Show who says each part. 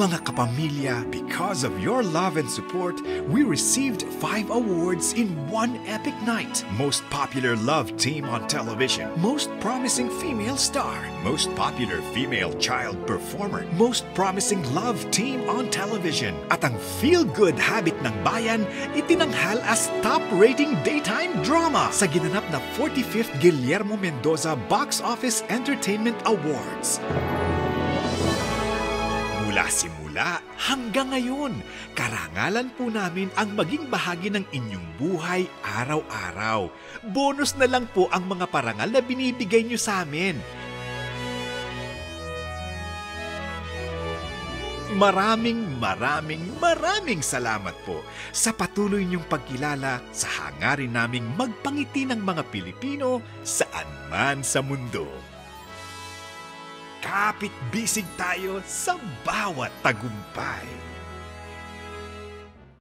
Speaker 1: Mga kapamilya, because of your love and support, we received 5 awards in one epic night. Most popular love team on television, most promising female star, most popular female child performer, most promising love team on television. At ang feel-good habit ng bayan, itinanghal as top-rating daytime drama sa ginanap na 45th Guillermo Mendoza Box Office Entertainment Awards. Mula simula hanggang ngayon, karangalan po namin ang maging bahagi ng inyong buhay araw-araw. Bonus na lang po ang mga parangal na binibigay nyo sa amin. Maraming salamat po sa patuloy niyong pagkilala sa hangarin naming magpangiti ng mga Pilipino saan man sa mundo. Kapit-bisig tayo sa bawat tagumpay.